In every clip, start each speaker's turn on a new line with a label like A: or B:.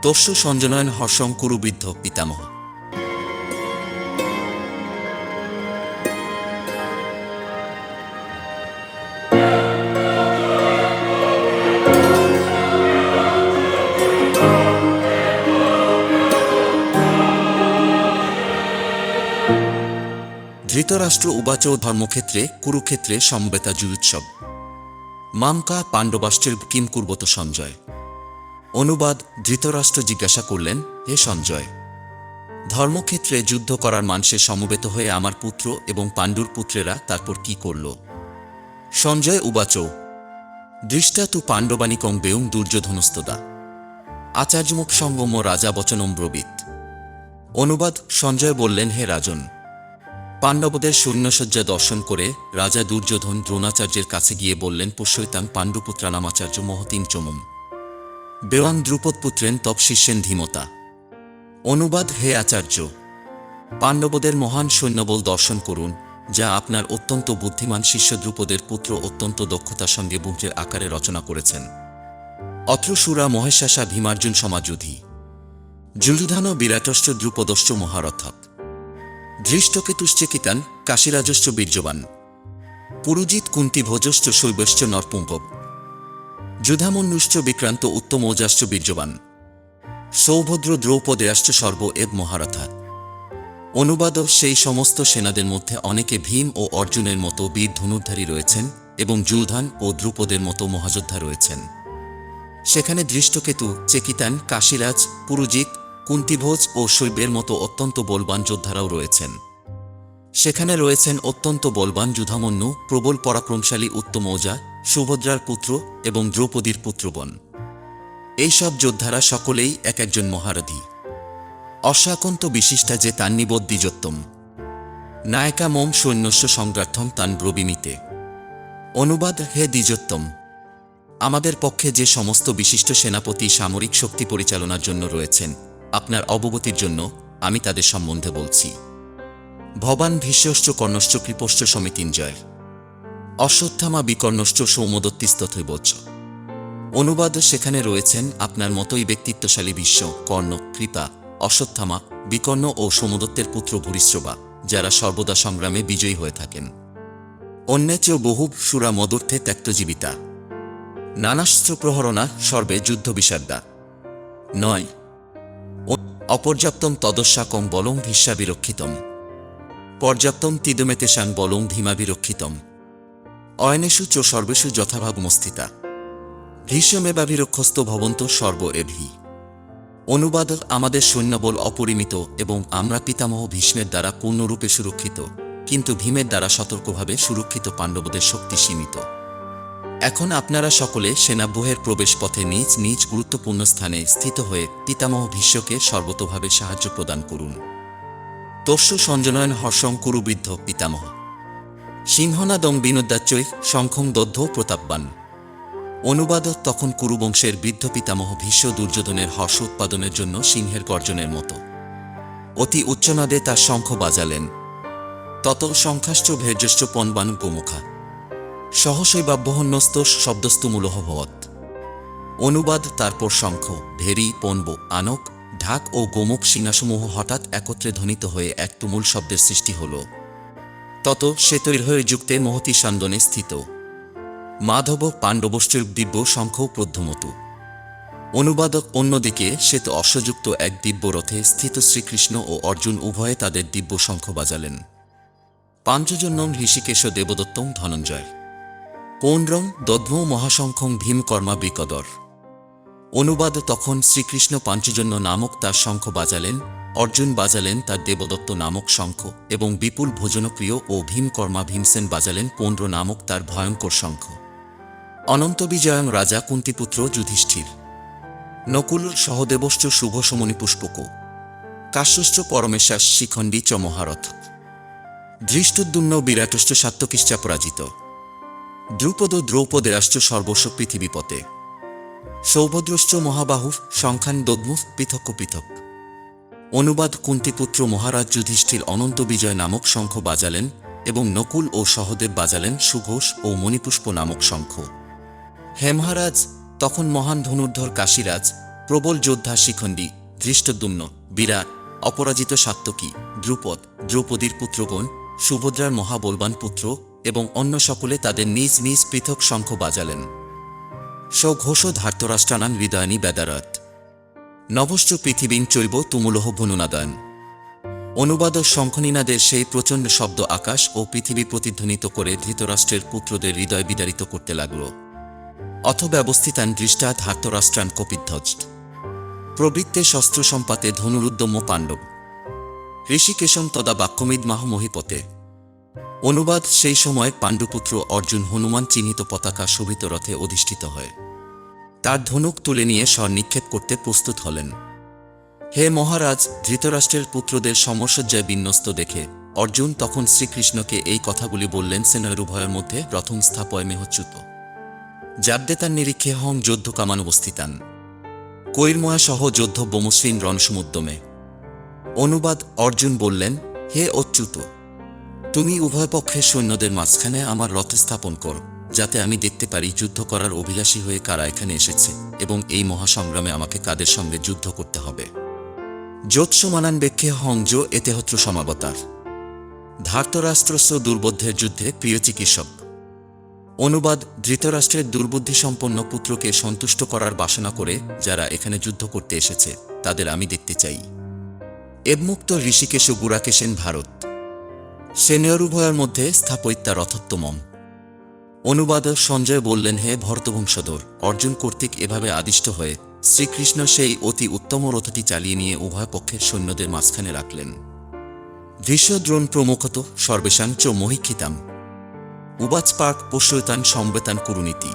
A: তস্য সঞ্জনয়ন হর্ষং কুরুবৃদ্ধ পিতামহ। ধৃতরাষ্ট্র উবাচ ধর্মক্ষেত্রে কুরুক্ষেত্রে সমবেতা যুযুৎসব মামকা পাণ্ডবাশ্চের কিম কুর্বত সঞ্জয়। অনুবাদ: ধৃতরাষ্ট্র জিজ্ঞাসা করলেন, হে সঞ্জয়, ধর্মক্ষেত্রে যুদ্ধ করার মানসে সমবেত হয়ে আমার পুত্র এবং পাণ্ডুর পুত্রেরা তারপর কি করল? সঞ্জয় উবাচ দৃষ্টা তু পাণ্ডবানিকং বেয়ং দুর্যোধনস্তদা আচার্যমুপসঙ্গম রাজা বচনম ব্রবীত। অনুবাদ: সঞ্জয় বললেন, হে রাজন, পাণ্ডবদের সৈন্যসজ্জা দর্শন করে রাজা দুর্যোধন দ্রোণাচার্যের কাছে গিয়ে বললেন, পশ্যৈতাং পাণ্ডুপুত্রানামাচার্য মহতিং চমুম বেওয়াং দ্রুপদপুত্রেন তব শিষ্যেন ধীমতা। অনুবাদ: হে আচার্য, পাণ্ডবদের মহান সৈন্যবল দর্শন করুন, যা আপনার অত্যন্ত বুদ্ধিমান শিষ্য দ্রুপদের পুত্র অত্যন্ত দক্ষতার সঙ্গে বুদ্ধের আকারে রচনা করেছেন। অত্র সুরা মহেশাসা ভীমার্জুন সমাযুধি যুযুধান বিরাটশ্চ দ্রুপদশ্চ মহারথক ধৃষ্টকেতুশ্চেকিতান কাশীরাজশ্চ বীর্যবান পুরুজিৎ কুন্তিভোজশ্চ শৈবশ্চ নরপুঙ্গব যুধামন্যুশ্চ বিক্রান্ত উত্তমৌজাশ্চ বীর্যবান সৌভদ্র দ্রৌপদেয়াশ্চ সর্ব এব মহারথা। অনুবাদ: সেই সমস্ত সেনাদের মধ্যে অনেকে ভীম ও অর্জুনের মতো বীর ধনুর্ধারী রয়েছেন এবং যুধান ও দ্রুপদের মতো মহাযোদ্ধা রয়েছেন। সেখানে দৃষ্টকেতু, চেকিতান, কাশীরাজ, পুরুজিৎ, কুন্তিভোজ ও শৈবের মতো অত্যন্ত বলবান যোদ্ধারাও রয়েছেন। সেখানে রয়েছেন অত্যন্ত বলবান যুধামন্যু, প্রবল পরাক্রমশালী উত্তমৌজা, সুভদ্রার পুত্র এবং দ্রৌপদীর পুত্রগণ। এইসব যোদ্ধারা সকলেই এক একজন মহারথী। অশ্বাকন্ত বিশিষ্টা যে তান্নিবদ দ্বিজোত্তম নায়িকা মোম সৈন্যস্য সংগ্রার্থম তান ব্রবীমিতে। অনুবাদ: হে দ্বিজোত্তম, আমাদের পক্ষে যে সমস্ত বিশিষ্ট সেনাপতি সামরিক শক্তি পরিচালনার জন্য রয়েছেন, আপনার অবগতির জন্য আমি তাদের সম্বন্ধে বলছি। ভবান ভীষ্মশ্চ কর্ণশ্চ কৃপশ্চ সমিতিঞ্জয় অশ্বত্থামা বিকর্ণশ্চ সৌমদত্তিস্তথৈবচ। অনুবাদ: সেখানে রয়েছেন আপনার মতোই ব্যক্তিত্বশালী ভীষ্ম, কর্ণ, কৃপা, অশ্বত্থামা, বিকর্ণ ও সৌমদত্তের পুত্র ভূরিশ্রবা, যারা সর্বদা সংগ্রামে বিজয়ী হয়ে থাকেন। অন্যেচেও বহু সুরা মদর্থে ত্যক্তজীবিতা নানাস্ত্র প্রহরণা সর্বে যুদ্ধবিষাদ্দা। 9 অপর্যাপ্তম তদস্যাকং বলং ভীষ্মাবিরক্ষিতম পর্যাপ্তম তিদমেতেশাং বলং ভীমাবিরক্ষিতম অয়নেষু চ সর্বেষু যথাভাবমস্থিতা ভীষ্মেবাভিরক্ষস্ত ভবন্ত সর্ব এভি। অনুবাদ: আমাদের সৈন্যবল অপরিমিত এবং আমরা পিতামহ ভীষ্মের দ্বারা পূর্ণরূপে সুরক্ষিত, কিন্তু ভীমের দ্বারা সতর্কভাবে সুরক্ষিত পাণ্ডবদের শক্তি সীমিত। এখন আপনারা সকলে সেনাব্যূহের প্রবেশপথে নিজ নিজ গুরুত্বপূর্ণ স্থানে স্থিত হয়ে পিতামহ ভীষ্মকে সর্বতোভাবে সাহায্য প্রদান করুন। তস্য সঞ্জনয়ন হর্ষং কুরুবৃদ্ধ পিতামহ সিংহনাদং বিনোদ্যাচ্চৈ শঙ্খং দগ্ধ প্রতাপবান। অনুবাদ: তখন কুরুবংশের বৃদ্ধ পিতামহ ভীষ্ম দুর্যোধনের হর্ষ উৎপাদনের জন্য সিংহের গর্জনের মতো অতি উচ্চনাদে তার শঙ্খ বাজালেন। তত সংখ্যাশ্চ ভৈর্যশ্চ পণবান গোমুখা সহশৈবাভ্যহন্যস্ত শব্দস্তুমূলহভবৎ। অনুবাদ: তারপর শঙ্খ, ভেরি, পণব, আনক, ঢাক ও গোমুখ সিংহাসমূহ হঠাৎ একত্রে ধ্বনিত হয়ে এক তুমুল শব্দের সৃষ্টি হল। তত সে তৈর্হয়ে যুক্তে মহতি সান্দনে স্থিত মাধব পাণ্ডবশ্চৈব দিব্য শঙ্খ প্রধ্যমতু। অনুবাদ: অন্যদিকে শ্বেত অশ্বযুক্ত এক দিব্য রথে স্থিত শ্রীকৃষ্ণ ও অর্জুন উভয়ে তাদের দিব্য শঙ্খ বাজালেন। পাঞ্চজন্যং হৃষিকেশ দেবদত্তং ধনঞ্জয় পৌণ্ড্রং দধ্মৌ মহাশঙ্খং ভীমকর্মা বিকদর। অনুবাদ: তখন শ্রীকৃষ্ণ পাঞ্চজন্য নামক তার শঙ্খ বাজালেন, অর্জুন বাজালেন তার দেবদত্ত নামক শঙ্খ এবং বিপুল ভোজনপ্রিয় ও ভীমকর্মা ভীমসেন বাজালেন পৌণ্ড্র নামক তার ভয়ঙ্কর শঙ্খ। অনন্ত বিজয়ং রাজা কুন্তিপুত্র যুধিষ্ঠির নকুল সহদেবশ্চ শুভসমণিপুষ্পক কাশ্যশ্চ পরমেশাস শিখণ্ডী চ মহারথ ধৃষ্টদ্যুম্ন বিরাটশ্চ সাত্যকিশ্চা পরাজিত দ্রুপদ দ্রৌপদেয়াশ্চ সর্বস্ব পৃথিবীপতে সৌভদ্রশ্চ মহাবাহু সংখ্যান দগ্ধ পৃথক পৃথক। অনুবাদ: কুন্তিপুত্র মহারাজ যুধিষ্ঠির অনন্ত বিজয় নামক শঙ্খ বাজালেন এবং নকুল ও সহদেব বাজালেন সুঘোষ ও মণিপুষ্প নামক শঙ্খ। হে মহারাজ, তখন মহান ধনুর্ধর কাশীরাজ, প্রবল যোদ্ধা শিখণ্ডী, ধৃষ্টদ্যুম্ন, বিরাট, অপরাজিত সাত্যকী, দ্রুপদ, দ্রৌপদীর পুত্রগণ, সুভদ্রার মহাবলবান পুত্র এবং অন্য সকলে তাদের নিজ নিজ পৃথক শঙ্খ বাজালেন। সঘোষ ধার্তরাষ্ট্রানাং হৃদয়ানি বেদারত নভশ্চ পৃথিবীং চৈব তুমুলহ ভনুনাদয়ন। অনুবাদ: শঙ্খনিনাদের সেই প্রচণ্ড শব্দ আকাশ ও পৃথিবী প্রতিধ্বনিত করে ধৃতরাষ্ট্রের পুত্রদের হৃদয় বিদারিত করতে লাগল। অথ ব্যবস্থিতান দৃষ্টা ধার্তরাষ্ট্রান কপিধ্বজ প্রবৃত্তে শস্ত্র সম্পাতে ধনুরুদ্যম্য পাণ্ডব ঋষিকেশম তদা বাক্যমিদমাহ মহিপতে। অনুবাদ: সেই সময় পাণ্ডুপুত্র অর্জুন হনুমান চিহ্নিত পতাকা শোভিত রথে অধিষ্ঠিত হয় তার ধনুক তুলে নিয়ে স্বর নিক্ষেপ করতে প্রস্তুত হলেন। হে মহারাজ, ধৃতরাষ্ট্রের পুত্রদের সমরসজ্জায় বিন্যস্ত দেখে অর্জুন তখন শ্রীকৃষ্ণকে এই কথাগুলি বললেন। সেনয়রুভয়ের মধ্যে রথং স্থাপয় মেহচ্যুত যাদ্যেতান নিরীক্ষে হং যোদ্ধ কামানবস্থিতান কৈর্ময়া সহ যোদ্ধ বোমশ্রীন রণসমুদ্যমে। অনুবাদ: অর্জুন বললেন, হে অচ্যুত, তুমি উভয় পক্ষের সৈন্যদের মাঝখানে আমার রথ স্থাপন কর, যাতে আমি দেখতে পারি যুদ্ধ করার অভিলাষী হয়ে কারা এখানে এসেছে এবং এই মহাসংগ্রামে আমাকে কাদের সঙ্গে যুদ্ধ করতে হবে। যোৎসমানান বেক্ষে হংজ এতেহত্র সমাবতার ধার্তরাষ্ট্রস্য দুর্বোধ্যের যুদ্ধে প্রিয় চিকিৎসক। অনুবাদ: ধৃতরাষ্ট্রের দুর্বুদ্ধিসম্পন্ন পুত্রকে সন্তুষ্ট করার বাসনা করে যারা এখানে যুদ্ধ করতে এসেছে তাদের আমি দেখতে চাই। এবমুক্ত ঋষিকেশ গুড়াকেশেন ভারত সেনয়রুভয়ের মধ্যে স্থাপত্যা রথোত্তমম। অনুবাদ: সঞ্জয় বললেন, হে ভরতবংশধর, অর্জুন কর্তৃক এভাবে আদিষ্ট হয়ে শ্রীকৃষ্ণ সেই অতি উত্তম রথটি চালিয়ে নিয়ে উভয় পক্ষের সৈন্যদের মাঝখানে রাখলেন। ভীষ্ম দ্রোণ প্রমুখত সর্বেশাং চ মহিক্ষিতাম উবাচ পাক পোষ্যতান সম্বেতান কুরুনীতি।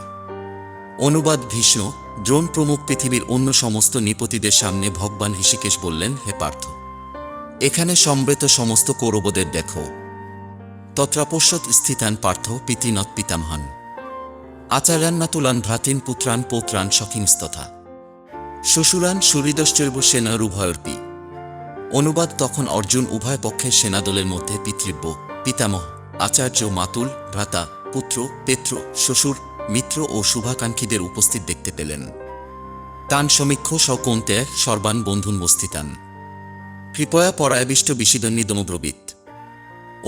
A: অনুবাদ: ভীষ্ম, দ্রোণ প্রমুখ পৃথিবীর অন্য সমস্ত নৃপতিদের সামনে ভগবান ঋষিকেশ বললেন, হে পার্থ, এখানে সম্বেত সমস্ত কৌরবদের দেখো। তত্রাপশ্যৎ স্থিতান পার্থ পিতৃনত পিতামহান আচার্যান্নাতুলান ভ্রাতৃন পুত্রান পৌত্রান সখিংস্তথা শ্বশুরান সুহৃদশ্চৈব সেনয়রুভয়োরপি। অনুবাদ: তখন অর্জুন উভয় পক্ষের সেনাদলের মধ্যে পিতৃব্য, পিতামহ, আচার্য, মাতুল, ভ্রাতা, পুত্র, পেত্র, শ্বশুর, মিত্র ও শুভাকাঙ্ক্ষীদের উপস্থিত দেখতে পেলেন। তান সমীক্ষ সকৌন্তে সর্বান বন্ধুন বস্থিতান কৃপয়া পরায়াবিষ্ট বিশিদন্নিদমব্রবীত।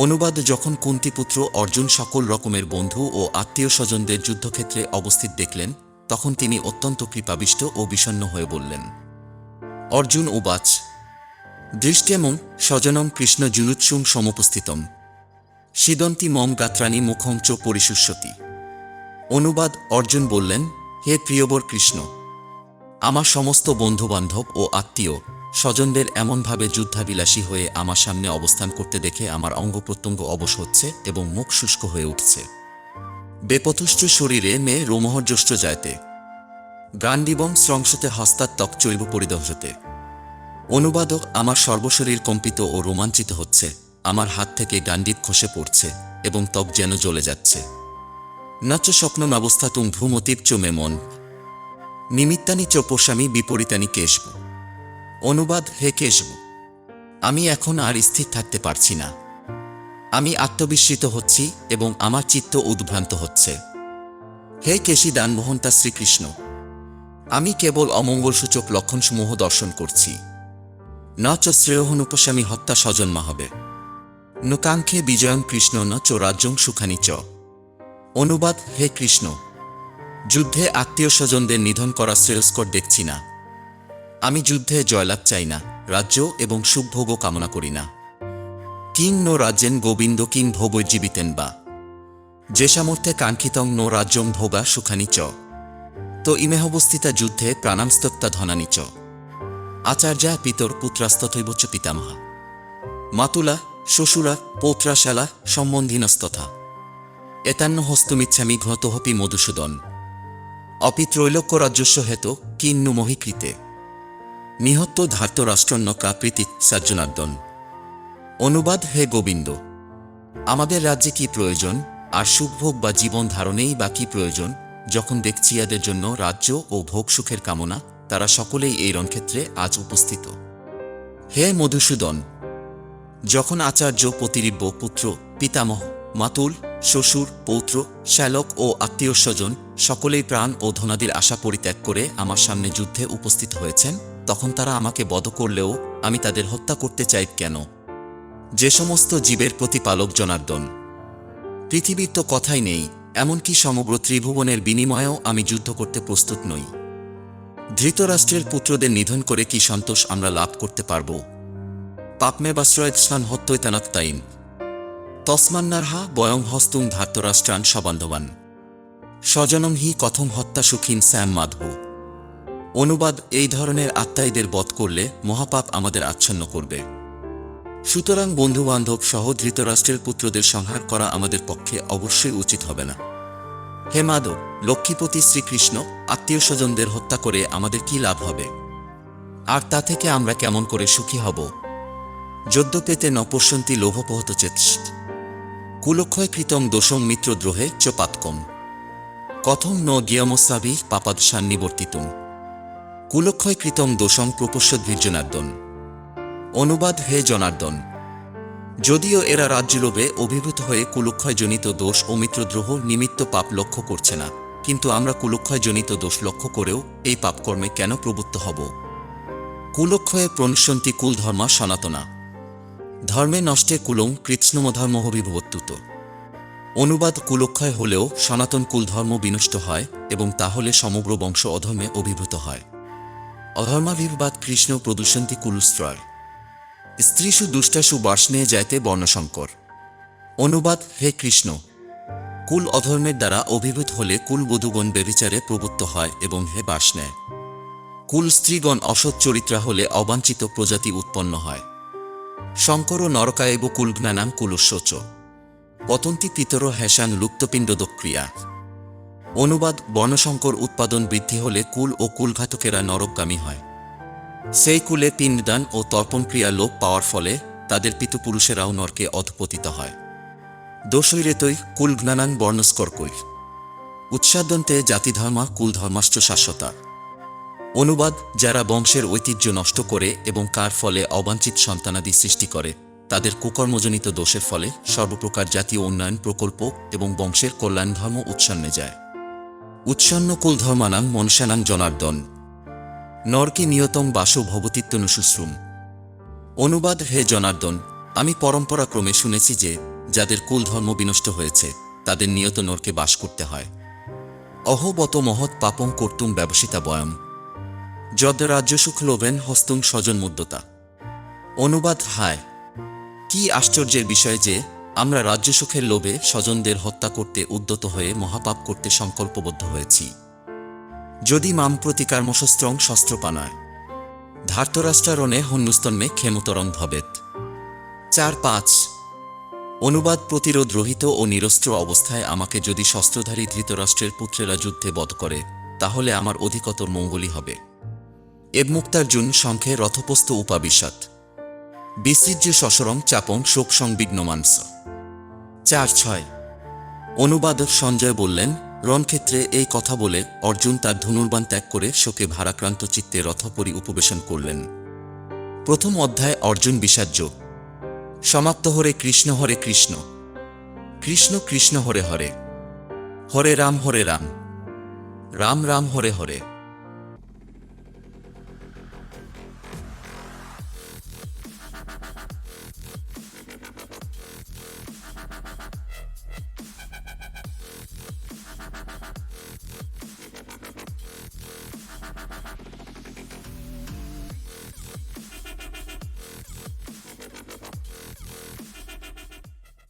A: অনুবাদ: যখন কুন্তিপুত্র অর্জুন সকল রকমের বন্ধু ও আত্মীয় স্বজনদের যুদ্ধক্ষেত্রে অবস্থিত দেখলেন তখন তিনি অত্যন্ত কৃপাবিষ্ট ও বিষণ্ণ হয়ে বললেন। অর্জুন উবাচ দৃষ্টেমং স্বজনম কৃষ্ণ জুনুৎসুং সমুপস্থিতম সিদন্তি মম গাত্রাণি মুখং চ পরিশুষ্যতি। অনুবাদ: অর্জুন বললেন, হে প্রিয়বর কৃষ্ণ, আমার সমস্ত বন্ধুবান্ধব ও আত্মীয় স্বজনদের এমনভাবে যুদ্ধাবিলাসী হয়ে আমার সামনে অবস্থান করতে দেখে আমার অঙ্গপ্রত্যঙ্গ অবশ হচ্ছে এবং মুখ শুষ্ক হয়ে উঠছে। বেপথুশ্চ শরীরে মে রোমহর্যশ্চ জায়তে গান্ডিবং স্রংসতে হস্তাত্তক চৈব পরিদহ্যতে। অনুবাদ: আমার সর্বশরীর কম্পিত ও রোমাঞ্চিত হচ্ছে, আমার হাত থেকে গান্ডিব খসে পড়ছে এবং ত্বক যেন জ্বলে যাচ্ছে। নচ স্বপ্নমাবস্থাতুং ভূমতীব চ মে মন নিমিত্তানি চ পোষামি বিপরীতানি কেশব। অনুবাদ: হে কেশব, আমি এখন আর স্থির থাকতে পারছি না, আমি আত্মবিস্মৃত হচ্ছি এবং আমার চিত্ত উদ্ভ্রান্ত হচ্ছে। হে কেশী দানমোহন্তা শ্রীকৃষ্ণ, আমি কেবল অমঙ্গলসূচক লক্ষণসমূহ দর্শন করছি। ন চ শ্রেয়োহনুপস্যামি হত্যা স্বজন্মা হবে নকাঙ্ক্ষে বিজয়ং কৃষ্ণ ন চ রাজ্যং সুখানি চ। অনুবাদ: হে কৃষ্ণ, যুদ্ধে আত্মীয় স্বজনদের নিধন করা শ্রেয়স্কর দেখছি না। আমি যুদ্ধে জয়লাভ চাই না, রাজ্য এবং সুখভোগও কামনা করি না। কিং নো রাজ্যেন গোবিন্দ কিং ভোগৈর্জীবিতেন বা যে সামর্থ্যে কাঙ্ক্ষিতং নো রাজ্যং ভোগা সুখানি চ তো ইমেহবস্থিতা যুদ্ধে প্রাণামস্তক্তা ধনানি চ। আচার্যা পিতর পুত্রাস্তথৈবচ পিতামহা মাতুলা শ্বশুরা পৌত্রাশালা সম্বন্ধিনস্তথা এতান্ন হস্তমিচ্ছামি ঘ্নতহপি মধুসূদন অপি ত্রৈলোক্যরাজ্যস্য হেত কিন্নু মহিকৃতে নিহত্য ধার্তরাষ্ট্রন্য কা প্রীতি সার্জনার্দন। অনুবাদ: হে গোবিন্দ, আমাদের রাজ্যে কি প্রয়োজন, আর সুখভোগ বা জীবন ধারণেই বা কি প্রয়োজন, যখন দেখছি এদের জন্য রাজ্য ও ভোগ সুখের কামনা তারা সকলেই এই রণক্ষেত্রে আজ উপস্থিত। হে মধুসূদন, যখন আচার্য, প্রতিরিব্য, পুত্র, পিতামহ, মাতুল, শ্বশুর, পৌত্র, শ্যালক ও আত্মীয় স্বজন সকলেই প্রাণ ও ধনাদির আশা পরিত্যাগ করে আমার সামনে যুদ্ধে উপস্থিত হয়েছেন, তখন তারা আমাকে বধ করলেও আমি তাদের হত্যা করতে চাই কেন? যে সমস্ত জীবের প্রতিপালক জনার্দন, পৃথিবীর তো কথাই নেই, এমনকি সমগ্র ত্রিভুবনের বিনিময়েও আমি যুদ্ধ করতে প্রস্তুত নই। ধৃতরাষ্ট্রের পুত্রদের নিধন করে কি সন্তোষ আমরা লাভ করতে পারব? পাপমেবাশ্রয়ৎস্নান হত্যৈতানাত্তাইন তস্মান্নার্হা বয়ং হস্তুং ধার্তরাষ্ট্রান সবান্ধবান স্বজনং হি কথম হত্যা সুখীন শ্যাম মাধব। অনুবাদ: এই ধরনের আত্মাইদের বধ করলে মহাপাপ আমাদের আচ্ছন্ন করবে। সুতরাং বন্ধুবান্ধব সহ ধৃতরাষ্ট্রের পুত্রদের সংহার করা আমাদের পক্ষে অবশ্যই উচিত হবে না। হে মাধব, লক্ষ্মীপতি শ্রীকৃষ্ণ, আত্মীয় স্বজনদের হত্যা করে আমাদের কি লাভ হবে? আর তা থেকে আমরা কেমন করে সুখী হব? যদ্যপেতে ন পশ্যন্তি লোভপহত চেতস কুলক্ষয় কৃতং দোষং মিত্রদ্রোহে চ পাতকম কথং ন জ্ঞামস্যাভিঃ পাপাদশান নিবর্তিতুম কুলক্ষয় কৃতং দোষং প্রপশ্যদ্ভির্জনার্দন। অনুবাদ: হে জনার্দন, যদিও এরা রাজ্যলোভে অভিভূত হয়ে কুলক্ষয়জনিত দোষ ও মিত্রদ্রোহ নিমিত্ত পাপ লক্ষ্য করছে না, কিন্তু আমরা কুলক্ষয়জনিত দোষ লক্ষ্য করেও এই পাপকর্মে কেন প্রবৃত্ত হব? কুলক্ষয়ে প্রণশ্যন্তি কুলধর্মা সনাতনা ধর্মে নষ্টে কুলং কৃৎস্নমধর্মভিভবত্যুত। অনুবাদ: কুলক্ষয় হলেও সনাতন কুলধর্ম বিনষ্ট হয় এবং তাহলে সমগ্র বংশ অধর্মে অভিভূত হয়। অধর্মাভির্বাদ কৃষ্ণ প্রদূষন্তি কুলুস্ত্রয় স্ত্রীষু দুষ্টাসু বার্ষ্ণে যাইতে বর্ণশঙ্কর। অনুবাদ: হে কৃষ্ণ, কুল অধর্মের দ্বারা অভিভূত হলে কুলবধূগণ ব্যভিচারে প্রবৃত্ত হয় এবং হে বার্ষ্ণে, কুল স্ত্রীগণ অসৎ চরিত্রা হলে অবাঞ্ছিত প্রজাতি উৎপন্ন হয়। শঙ্কর নরকায়েব কুলঘ্নানাং কুলস্যচ পতন্তি পিতর হ্যাসান লুপ্তপিণ্ডদক্রিয়া। অনুবাদ: বর্ণশঙ্কর উৎপাদন বৃদ্ধি হলে কুল ও কুলঘাতকেরা নরকগামী হয়। সেই কুলে পিণ্ডদান ও তর্পণক্রিয়া লোপ পাওয়ার ফলে তাদের পিতৃপুরুষেরাও নরকে অধপতিত হয়। দোষৈরেতৈ কুলঘ্নানাং বর্ণস্কর্কৈ উৎসাদন্তে জাতিধর্মা কুলধর্মাশ্চ শাশ্বতা। অনুবাদ: যারা বংশের ঐতিহ্য নষ্ট করে এবং কার ফলে অবাঞ্ছিত সন্তানাদি সৃষ্টি করে, তাদের কুকর্মজনিত দোষের ফলে সর্বপ্রকার জাতীয় উন্নয়ন প্রকল্প এবং বংশের কল্যাণ ধর্ম উৎসন্নে যায়। উৎসন্ন কুলধর্মানাং মনসানাং জনার্দন নরকে নিয়তং বাসো ভবতীত্যনুশুশ্রুম। অনুবাদ: হে জনার্দন, আমি পরম্পরাক্রমে শুনেছি যে যাদের কুলধর্ম বিনষ্ট হয়েছে তাদের নিয়ত নরকে বাস করতে হয়। অহোবত মহৎ পাপং কর্তুম ব্যবসিতা বয়ম যদ রাজ্যসুখ লোভেন হস্তুং স্বজনমুদ্যতা। অনুবাদ: হায়, কি আশ্চর্যের বিষয় যে আমরা রাজ্যসুখের লোভে স্বজনদের হত্যা করতে উদ্যত হয়ে মহাপাপ করতে সংকল্পবদ্ধ হয়েছি। যদি মাম প্রতিকার্মশস্ত্রং শস্ত্রপানায় ধার্তরাষ্ট্রারণে হন্যুস্তন্মে ক্ষেমতরং ভবেৎ। 4-5। অনুবাদ: প্রতিরোধ রহিত ও নিরস্ত্র অবস্থায় আমাকে যদি শস্ত্রধারী ধৃতরাষ্ট্রের পুত্রেরা যুদ্ধে বধ করে, তাহলে আমার অধিকতর মঙ্গলই হবে। এবমুক্তার্জুন সংখ্যে রথপস্থ উপাবিশাত বিসৃজ্য শশরং চাপং শোক সংবিঘ্নমানস। 4-6। অনুবাদ: সঞ্জয় বললেন, রণক্ষেত্রে এই কথা বলে অর্জুন তার ধনুর্বাণ ত্যাগ করে শোকে ভারাক্রান্ত চিত্তে রথপরি উপবেশন করলেন। প্রথম অধ্যায় অর্জুন বিষাজ্য। সমাপ্ত। হরে কৃষ্ণ কৃষ্ণ কৃষ্ণ হরে হরে, হরে রাম রাম রাম হরে হরে।